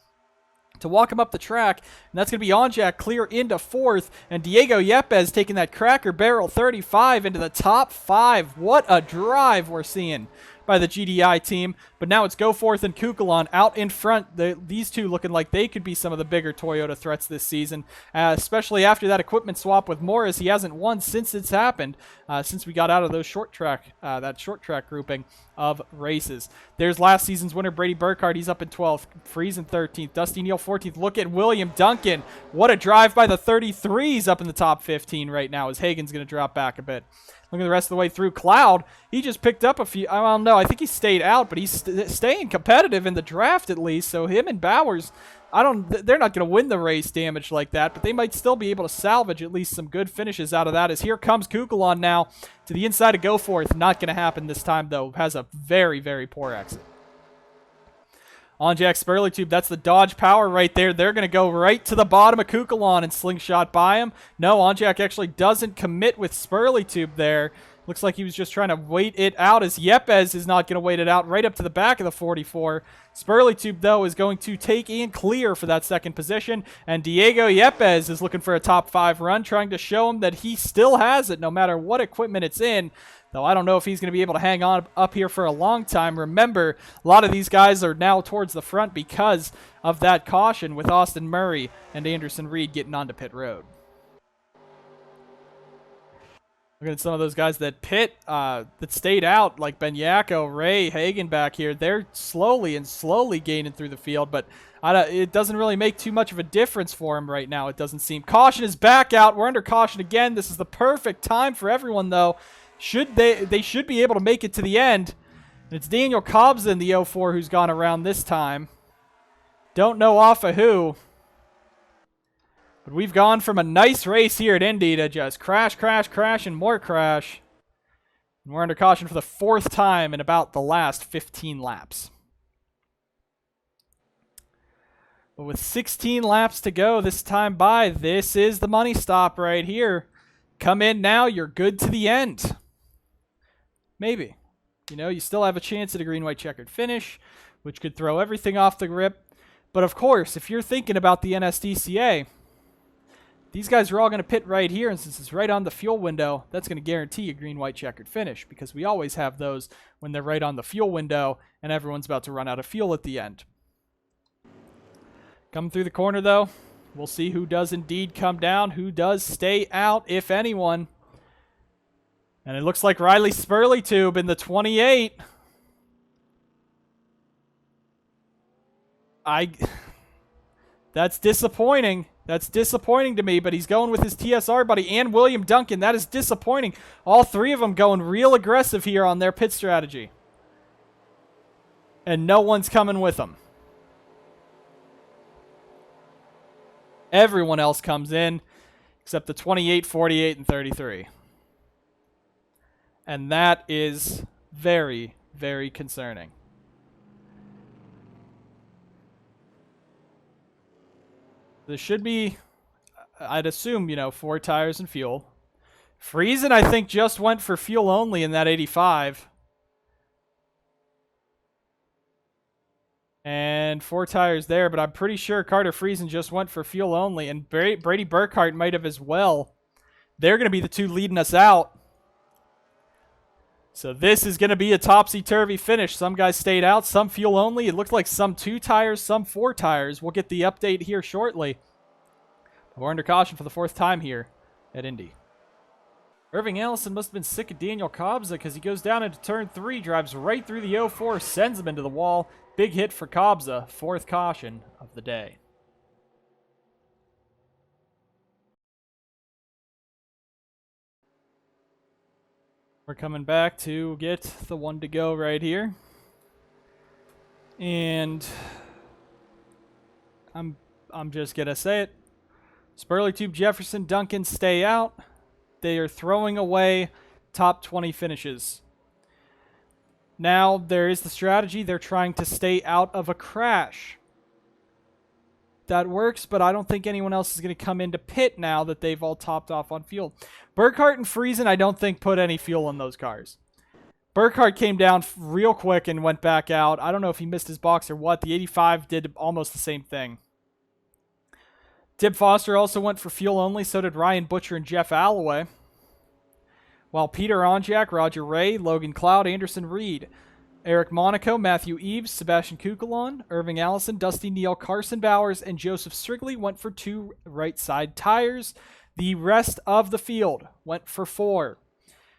to walk him up the track, and that's going to be Onjak clear into 4th, and Diego Yepes taking that Cracker Barrel 35 into the top 5. What a drive we're seeing by the GDI team. But now it's Goforth and Kugelon out in front. These two looking like they could be some of the bigger Toyota threats this season, especially after that equipment swap with Morris. He hasn't won since it's happened, since we got out of those that short track grouping of races. There's last season's winner, Brady Burkhardt. He's up in 12th. Freeze in 13th. Dusty Neal 14th. Look at William Duncan. What a drive by the 33s up in the top 15 right now, as Hagen's going to drop back a bit. Look at the rest of the way through. Cloud, he just picked up a few. I don't know. I think he stayed out, but he's staying competitive in the draft at least. So him and Bowers, they're not going to win the race damaged like that, but they might still be able to salvage at least some good finishes out of that. As here comes Kugelon now to the inside of Goforth. Not going to happen this time, though. Has a very, very poor exit. Onjak, Spurley Tube, that's the Dodge Power right there. They're going to go right to the bottom of Kugelon and slingshot by him. No, Onjak actually doesn't commit with Spurley Tube there. Looks like he was just trying to wait it out, as Yepes is not going to wait it out right up to the back of the 44. Spurley Tube, though, is going to take and clear for that second position, and Diego Yepes is looking for a top 5 run, trying to show him that he still has it no matter what equipment it's in. Though I don't know if he's going to be able to hang on up here for a long time. Remember, a lot of these guys are now towards the front because of that caution with Austin Murray and Anderson Reed getting onto pit road. Look at some of those guys that that stayed out, like Benyako, Ray, Hagen back here. They're slowly gaining through the field, but it doesn't really make too much of a difference for him right now, it doesn't seem. Caution is back out. We're under caution again. This is the perfect time for everyone, though. They should be able to make it to the end. And it's Daniel Cobson, the 04, who's gone around this time. Don't know off of who. But we've gone from a nice race here at Indy to just crash, crash, crash, and more crash. And we're under caution for the 4th time in about the last 15 laps. But with 16 laps to go this time by, this is the money stop right here. Come in now, you're good to the end. Maybe. You know, you still have a chance at a green, white, checkered finish, which could throw everything off the grip. But of course, if you're thinking about the NSDCA, these guys are all going to pit right here, and since it's right on the fuel window, that's going to guarantee a green, white, checkered finish, because we always have those when they're right on the fuel window and everyone's about to run out of fuel at the end. Coming through the corner, though, we'll see who does indeed come down, who does stay out, if anyone. And it looks like Riley Spurley Tube in the 28. That's disappointing. That's disappointing to me, but he's going with his TSR buddy and William Duncan. That is disappointing. All 3 of them going real aggressive here on their pit strategy. And no one's coming with them. Everyone else comes in except the 28, 48, and 33. And that is very, very concerning. There should be, I'd assume, 4 tires and fuel. Friesen, I think, just went for fuel only in that 85. And 4 tires there, but I'm pretty sure Carter Friesen just went for fuel only. And Brady Burkhart might have as well. They're going to be the 2 leading us out. So this is going to be a topsy-turvy finish. Some guys stayed out, some fuel only. It looked like some 2 tires, some 4 tires. We'll get the update here shortly. We're under caution for the 4th time here at Indy. Irving Allison must have been sick of Daniel Kobza because he goes down into turn 3, drives right through the 04, sends him into the wall. Big hit for Kobza, 4th caution of the day. We're coming back to get the 1 to go right here. And I'm just going to say it. Spurley, Tube, Jefferson, Duncan stay out. They are throwing away top 20 finishes. Now, there is the strategy. They're trying to stay out of a crash. That works, but I don't think anyone else is going to come into pit now that they've all topped off on fuel. Burkhart and Friesen, I don't think, put any fuel in those cars. Burkhart came down real quick and went back out. I don't know if he missed his box or what. The 85 did almost the same thing. Tib Foster also went for fuel only. So did Ryan Butcher and Jeff Alloway. While Peter Onjak, Roger Ray, Logan Cloud, Anderson Reed, Eric Monaco, Matthew Eves, Sebastian Kukulon, Irving Allison, Dusty Neal, Carson Bowers, and Joseph Strigley went for 2 right side tires. The rest of the field went for 4.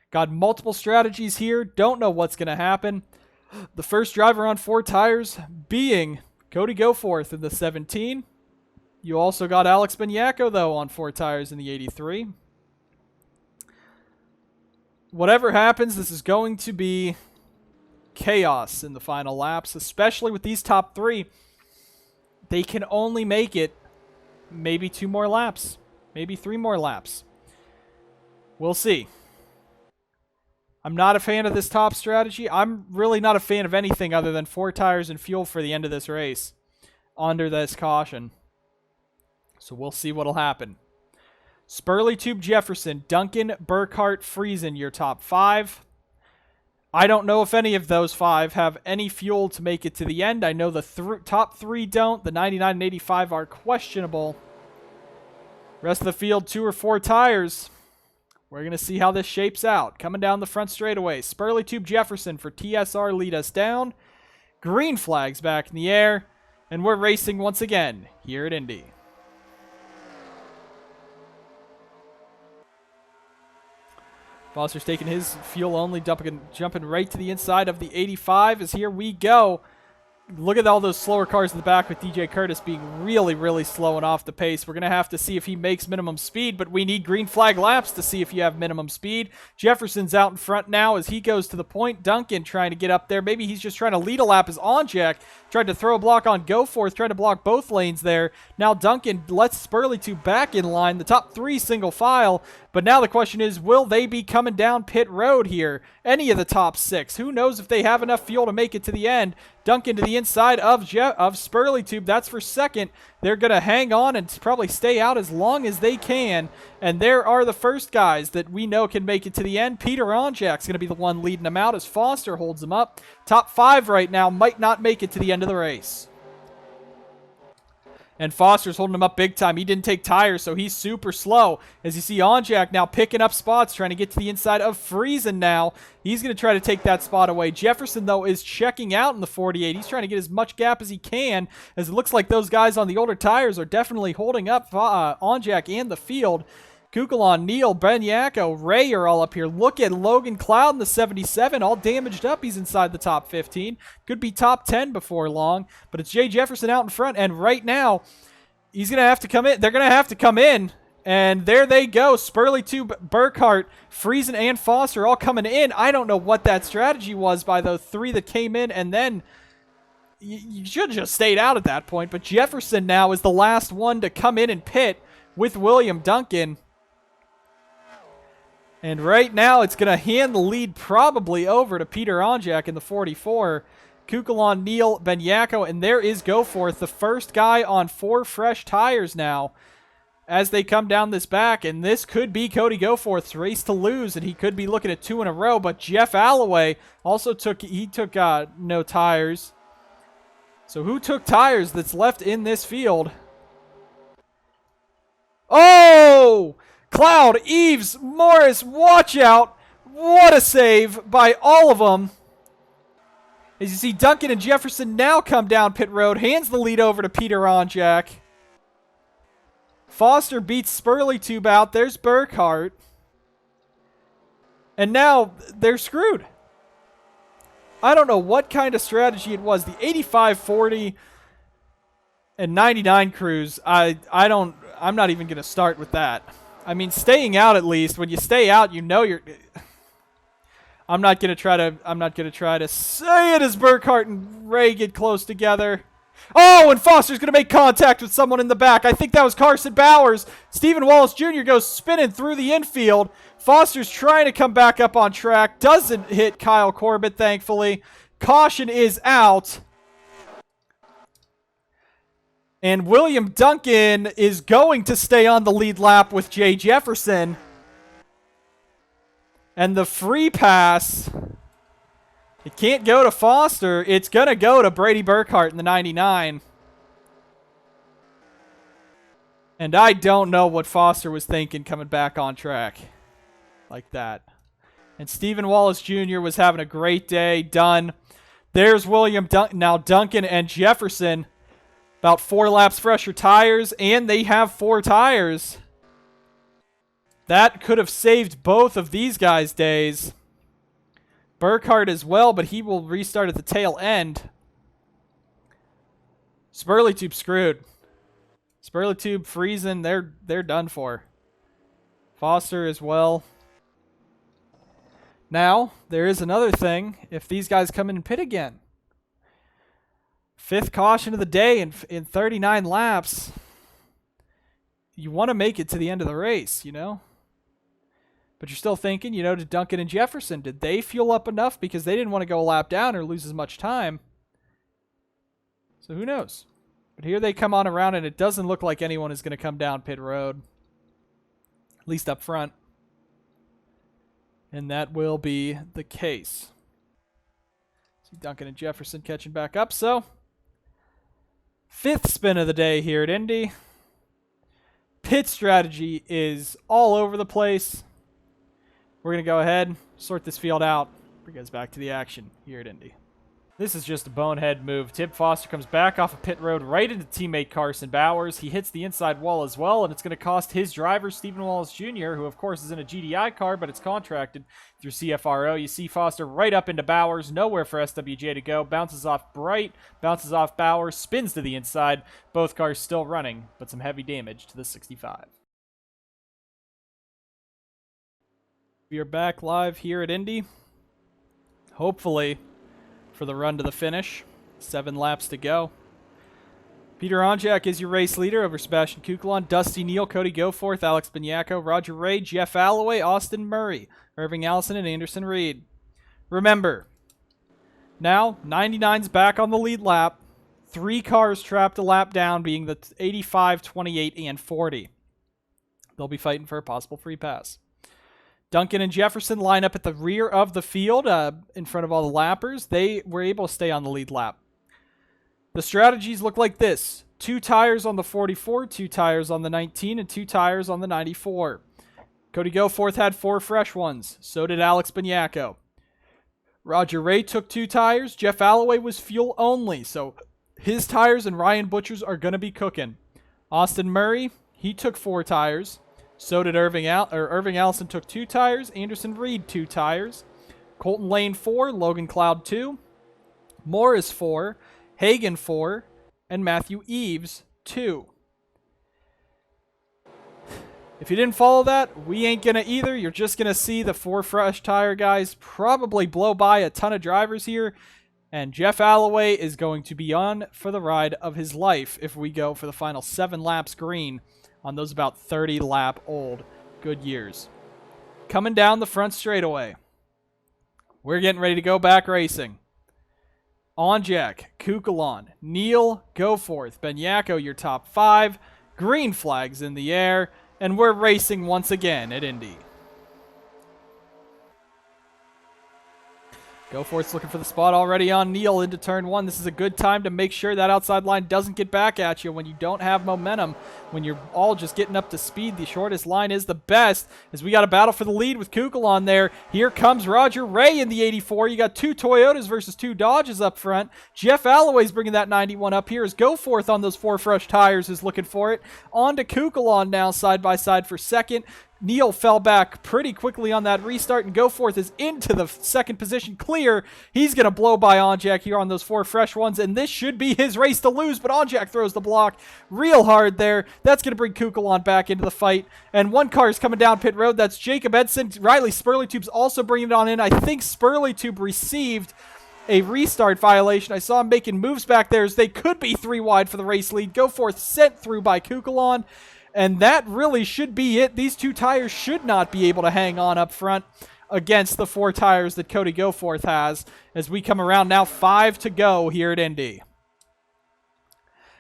Got multiple strategies here. Don't know what's going to happen. The first driver on 4 tires being Cody Goforth in the 17. You also got Alex Benyako, though, on 4 tires in the 83. Whatever happens, this is going to be chaos in the final laps, especially with these top 3. They can only make it maybe 2 more laps, maybe 3 more laps. We'll see. I'm not a fan of this top strategy. I'm really not a fan of anything other than 4 tires and fuel for the end of this race under this caution. So we'll see what'll happen. Spurley, Tube, Jefferson, Duncan, Burkhart, Friesen, your top 5. I don't know if any of those 5 have any fuel to make it to the end. I know the top 3 don't. The 99 and 85 are questionable. Rest of the field, 2 or 4 tires. We're going to see how this shapes out. Coming down the front straightaway. Spurley, Tube, Jefferson for TSR lead us down. Green flags back in the air. And we're racing once again here at Indy. Foster's taking his fuel only, jumping right to the inside of the 85 as here we go. Look at all those slower cars in the back with DJ Curtis being really, really slow and off the pace. We're going to have to see if he makes minimum speed, but we need green flag laps to see if you have minimum speed. Jefferson's out in front now as he goes to the point. Duncan trying to get up there. Maybe he's just trying to lead a lap as Onjak tried to throw a block on Goforth, trying to block both lanes there. Now Duncan lets Spurley 2 back in line. The top 3 single file. But now the question is, will they be coming down pit road here? Any of the top 6. Who knows if they have enough fuel to make it to the end. Duncan to the inside of Spurley Tube. That's for second. They're going to hang on and probably stay out as long as they can. And there are the first guys that we know can make it to the end. Peter Onjak's going to be the one leading them out as Foster holds them up. Top 5 right now might not make it to the end of the race. And Foster's holding him up big time. He didn't take tires, so he's super slow. As you see Onjak now picking up spots, trying to get to the inside of Friesen now. He's going to try to take that spot away. Jefferson, though, is checking out in the 48. He's trying to get as much gap as he can, as it looks like those guys on the older tires are definitely holding up Onjak and the field. Kukulon, Neal, Benyako, Ray are all up here. Look at Logan Cloud in the 77, all damaged up. He's inside the top 15. Could be top 10 before long, but it's Jay Jefferson out in front, and right now, he's going to have to come in. They're going to have to come in, and there they go. Spurley 2, Burkhart, Friesen, and Foster all coming in. I don't know what that strategy was by the 3 that came in, and then you should have just stayed out at that point. But Jefferson now is the last one to come in and pit with William Duncan. And right now, it's going to hand the lead probably over to Peter Onjak in the 44. Kukulon, Neal, Benyako, and there is Goforth, the first guy on 4 fresh tires now as they come down this back. And this could be Cody Goforth's race to lose, and he could be looking at 2 in a row. But Jeff Alloway also took no tires. So who took tires that's left in this field? Oh! Cloud, Eves, Morris, watch out. What a save by all of them. As you see, Duncan and Jefferson now come down pit road, hands the lead over to Peter Onjak. Foster beats Spurleytube out. There's Burkhart. And now they're screwed. I don't know what kind of strategy it was. The 85, 40, and 99 crews, I'm not even going to start with that. I mean, staying out at least. When you stay out, you know you're. I'm not gonna try to say it as Burkhart and Ray get close together. Oh, and Foster's gonna make contact with someone in the back. I think that was Carson Bowers. Stephen Wallace Jr. goes spinning through the infield. Foster's trying to come back up on track. Doesn't hit Kyle Corbett, thankfully. Caution is out. And William Duncan is going to stay on the lead lap with Jay Jefferson. And the free pass, it can't go to Foster. It's going to go to Brady Burkhart in the 99. And I don't know what Foster was thinking coming back on track like that. And Stephen Wallace Jr. was having a great day. Done. There's William Duncan. Now Duncan and Jefferson. About 4 laps fresher tires, and they have 4 tires. That could have saved both of these guys' days. Burkhart as well, but he will restart at the tail end. Spurleytube screwed. Spurleytube, Friesen, they're done for. Foster as well. Now, there is another thing. If these guys come in and pit again. 5th caution of the day in 39 laps. You want to make it to the end of the race, you know? But you're still thinking, you know, to Duncan and Jefferson, did they fuel up enough because they didn't want to go a lap down or lose as much time? So who knows? But here they come on around, and it doesn't look like anyone is going to come down pit road. At least up front. And that will be the case. See Duncan and Jefferson catching back up, so 5th spin of the day here at Indy. Pit strategy is all over the place. We're going to go ahead, sort this field out, bring us back to the action here at Indy. This is just a bonehead move. Tib Foster comes back off of pit road right into teammate Carson Bowers. He hits the inside wall as well, and it's going to cost his driver, Stephen Wallace Jr., who of course is in a GDI car, but it's contracted through CFRO. You see Foster right up into Bowers, nowhere for SWJ to go. Bounces off Bright, bounces off Bowers, spins to the inside. Both cars still running, but some heavy damage to the 65. We are back live here at Indy. Hopefully for the run to the finish. 7 laps to go. Peter Onjak is your race leader over Sebastian Kukulon, Dusty Neal, Cody Goforth, Alex Benyako, Roger Ray, Jeff Alloway, Austin Murray, Irving Allison, and Anderson Reed. Remember, now 99's back on the lead lap. 3 cars trapped a lap down, being the 85, 28, and 40. They'll be fighting for a possible free pass. Duncan and Jefferson line up at the rear of the field in front of all the lappers. They were able to stay on the lead lap. The strategies look like this. 2 tires on the 44, 2 tires on the 19, and 2 tires on the 94. Cody Goforth had 4 fresh ones. So did Alex Benyako. Roger Ray took 2 tires. Jeff Alloway was fuel only, so his tires and Ryan Butcher's are going to be cooking. Austin Murray, he took 4 tires. So did Irving Allison took 2 tires. Anderson Reed 2 tires. Colton Lane 4. Logan Cloud 2. Morris 4. Hagan 4. And Matthew Eves 2. If you didn't follow that, we ain't going to either. You're just going to see the 4 fresh tire guys probably blow by a ton of drivers here. And Jeff Alloway is going to be on for the ride of his life if we go for the final 7 laps green on those about 30-lap-old Goodyears. Coming down the front straightaway. We're getting ready to go back racing. Onjak, Kukulon, Neal, Goforth, Benyako, your top 5. Green flags in the air. And we're racing once again at Indy. Goforth's looking for the spot already on Neal into turn 1. This is a good time to make sure that outside line doesn't get back at you when you don't have momentum. When you're all just getting up to speed, the shortest line is the best. As we got a battle for the lead with Kukulon there. Here comes Roger Ray in the 84. You got 2 Toyotas versus 2 Dodges up front. Jeff Alloway's bringing that 91 up here as Goforth on those 4 fresh tires is looking for it. On to Kukulon now side by side for second. Neal fell back pretty quickly on that restart, and Goforth is into the second position clear. He's going to blow by Onjak here on those 4 fresh ones, and this should be his race to lose, but Onjak throws the block real hard there. That's going to bring Kukulon back into the fight, and 1 car is coming down pit road. That's Jacob Edson. Riley Spurleytube's also bringing it on in. I think Spurleytube received a restart violation. I saw him making moves back there as they could be 3 wide for the race lead. Goforth sent through by Kukulon. And that really should be it. These 2 tires should not be able to hang on up front against the 4 tires that Cody Goforth has as we come around now. 5 to go here at Indy.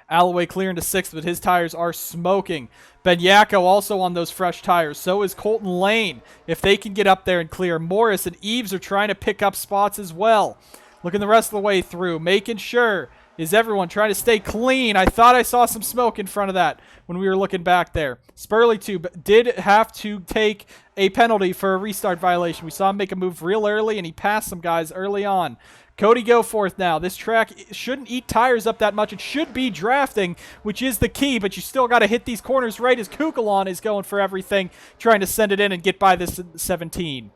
Alloway clearing to 6th, but his tires are smoking. Benyako also on those fresh tires. So is Colton Lane. If they can get up there and clear. Morris and Eves are trying to pick up spots as well. Looking the rest of the way through. Making sure. Is everyone trying to stay clean? I thought I saw some smoke in front of that when we were looking back there. Spurleytube did have to take a penalty for a restart violation. We saw him make a move real early, and he passed some guys early on. Cody Goforth now. This track shouldn't eat tires up that much. It should be drafting, which is the key, but you still got to hit these corners right as Kukulon is going for everything, trying to send it in and get by this 17.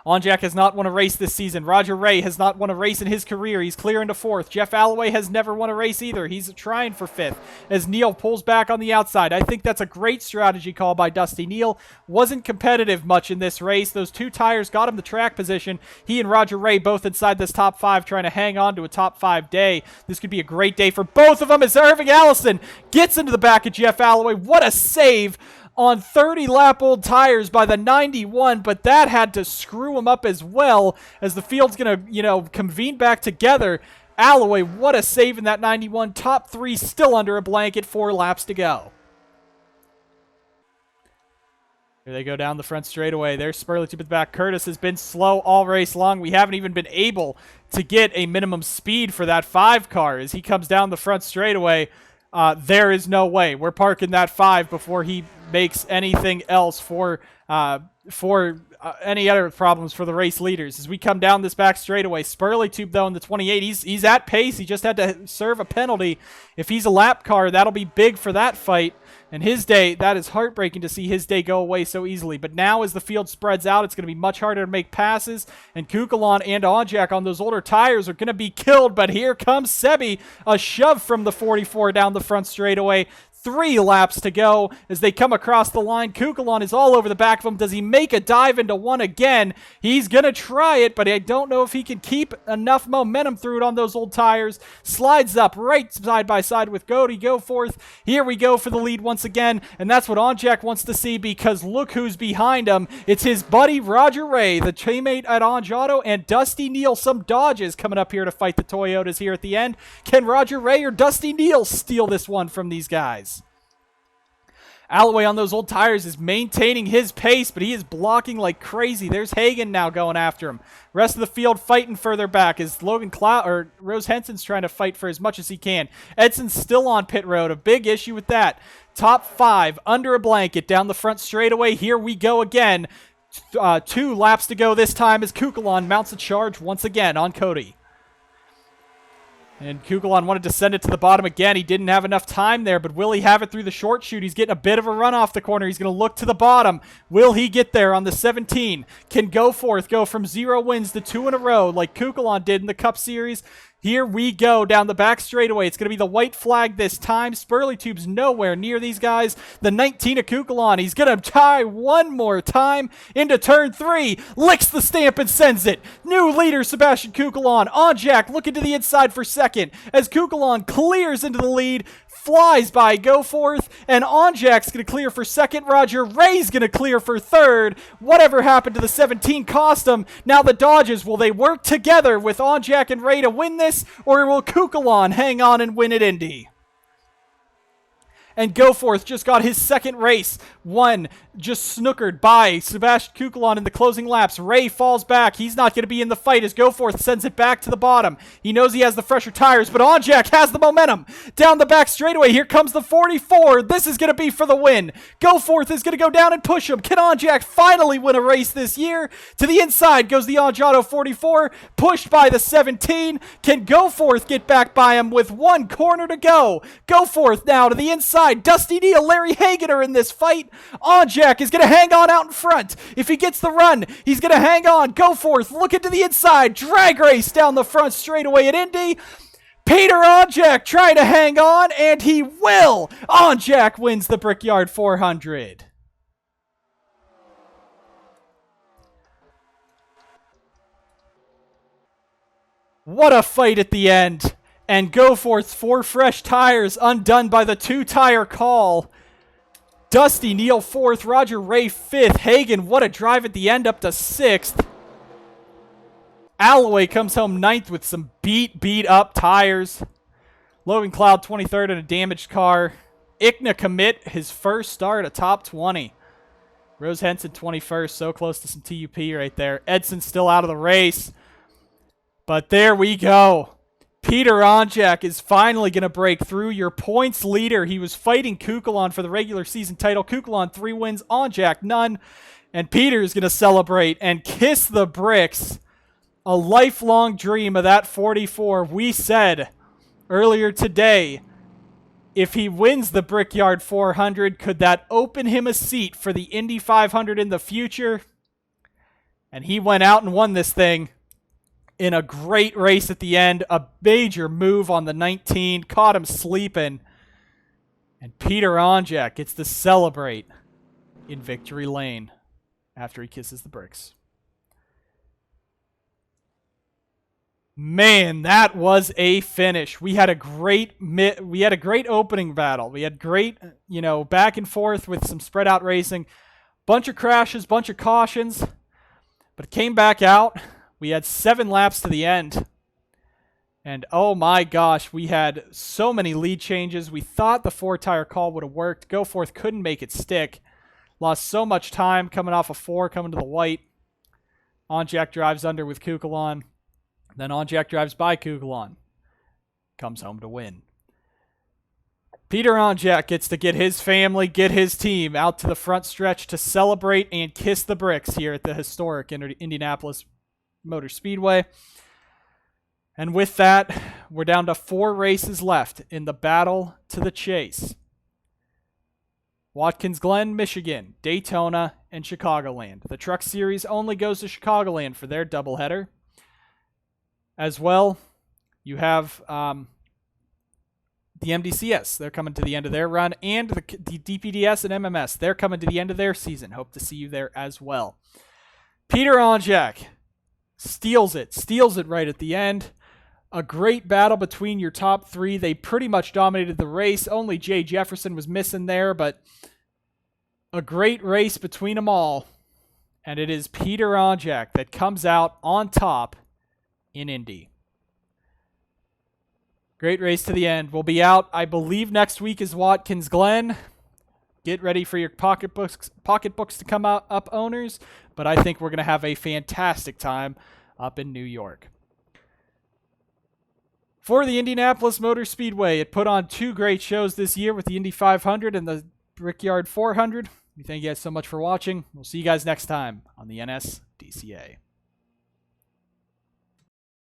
Onjak has not won a race this season. Roger Ray has not won a race in his career. He's clearing to 4th. Jeff Alloway has never won a race either. He's trying for 5th as Neal pulls back on the outside. I think that's a great strategy call by Dusty Neal. Wasn't competitive much in this race. Those 2 tires got him the track position. He and Roger Ray both inside this top 5 trying to hang on to a top 5 day. This could be a great day for both of them as Irving Allison gets into the back of Jeff Alloway. What a save on 30-lap-old tires by the 91, but that had to screw him up as well as the field's going to, convene back together. Alloway, what a save in that 91. Top 3 still under a blanket, 4 laps to go. Here they go down the front straightaway. There's Spurleytube at the back. Curtis has been slow all race long. We haven't even been able to get a minimum speed for that 5 car as he comes down the front straightaway. There is no way. We're parking that 5 before he makes anything else for any other problems for the race leaders. As we come down this back straightaway, Spurleytube, though, in the 28, he's at pace. He just had to serve a penalty. If he's a lap car, that'll be big for that fight. And his day, that is heartbreaking to see his day go away so easily. But now as the field spreads out, it's going to be much harder to make passes. And Kukulon and Onjak on those older tires are going to be killed. But here comes Sebi, a shove from the 44 down the front straightaway. 3 laps to go as they come across the line. Kukulon is all over the back of him. Does he make a dive into 1 again? He's going to try it, but I don't know if he can keep enough momentum through it on those old tires. Slides up right side by side with Cody Goforth. Here we go for the lead once again, and that's what Onjak wants to see because look who's behind him. It's his buddy Roger Ray, the teammate at Onjato, and Dusty Neal. Some Dodges coming up here to fight the Toyotas here at the end. Can Roger Ray or Dusty Neal steal this one from these guys? Alloway on those old tires is maintaining his pace, but he is blocking like crazy. There's Hagan now going after him. Rest of the field fighting further back as Rose Henson's trying to fight for as much as he can. Edson's still on pit road. A big issue with that. Top 5 under a blanket down the front straightaway. Here we go again. 2 laps to go this time as Kukulon mounts a charge once again on Cody. And Kukulon wanted to send it to the bottom again. He didn't have enough time there, but will he have it through the short chute? He's getting a bit of a run off the corner. He's going to look to the bottom. Will he get there on the 17? Can Goforth go from 0 wins to 2 in a row like Kukulon did in the Cup Series? Here we go down the back straightaway. It's going to be the white flag this time. Spurley Tube's nowhere near these guys. The 19 of Kukulon. He's going to tie one more time into turn 3. Licks the stamp and sends it. New leader, Sebastian Kukulon. On Jack, looking to the inside for second. As Kukulon clears into the lead, flies by Goforth, and Onjak's going to clear for second. Roger Ray's going to clear for third. Whatever happened to the 17 cost him. Now the Dodges, will they work together with Onjak and Ray to win this, or will Kukulon hang on and win at Indy? And Goforth just got his second race. One just snookered by Sebastian Kukulon in the closing laps. Ray falls back. He's not going to be in the fight as Goforth sends it back to the bottom. He knows he has the fresher tires, but Onjak has the momentum. Down the back straightaway, here comes the 44. This is going to be for the win. Goforth is going to go down and push him. Can Onjak finally win a race this year? To the inside goes the Anjado 44, pushed by the 17. Can Goforth get back by him with one corner to go? Goforth now to the inside. Dusty Neal, Larry Hagan are in this fight. Onjak is going to hang on out in front. If he gets the run, he's going to hang on. Goforth looking to the inside. Drag race down the front straightaway at Indy. Peter Onjak trying to hang on, and he will. Onjak wins the Brickyard 400. What a fight at the end. And Goforth's 4 fresh tires undone by the 2-tire call. Dusty Neal 4th, Roger Ray 5th. Hagan, what a drive at the end, up to 6th. Alloway comes home 9th with some beat up tires. Logan Cloud 23rd in a damaged car. Ickna commit his first start at top 20. Rose Henson 21st, so close to some TUP right there. Edson still out of the race. But there we go. Peter Onjak is finally going to break through, your points leader. He was fighting Kukulon for the regular season title. Kukulon 3 wins, Onjak none. And Peter is going to celebrate and kiss the bricks. A lifelong dream of that 44. We said earlier today, if he wins the Brickyard 400, could that open him a seat for the Indy 500 in the future? And he went out and won this thing. In a great race at the end, a major move on the 19, caught him sleeping. And Peter Onjak gets to celebrate in victory lane after he kisses the bricks. Man, that was a finish. We had a great opening battle. We had great, back and forth with some spread out racing. Bunch of crashes, bunch of cautions, but it came back out. We had 7 laps to the end. And oh my gosh, we had so many lead changes. We thought the 4-tire call would have worked. Goforth couldn't make it stick. Lost so much time coming off a 4, coming to the white. Onjak drives under with Kukulon. Then Onjak drives by Kukulon. Comes home to win. Peter Onjak gets to get his family, get his team out to the front stretch to celebrate and kiss the bricks here at the historic Indianapolis Motor Speedway. And with that, we're down to 4 races left in the battle to the chase. Watkins Glen, Michigan, Daytona, and Chicagoland. The Truck Series only goes to Chicagoland for their doubleheader. As well, you have the MDCS. They're coming to the end of their run. And the DPDS and MMS. They're coming to the end of their season. Hope to see you there as well. Peter Onjak steals it right at the end. A great battle between your top 3. They pretty much dominated the race. Only Jay Jefferson was missing there, but a great race between them all. And it is Peter Onjak that comes out on top in Indy. Great race to the end. We'll be out, I believe next week is Watkins Glen. Get ready for your pocketbooks to come up, owners. But I think we're going to have a fantastic time up in New York. For the Indianapolis Motor Speedway, it put on 2 great shows this year with the Indy 500 and the Brickyard 400. We thank you guys so much for watching. We'll see you guys next time on the NSDCA.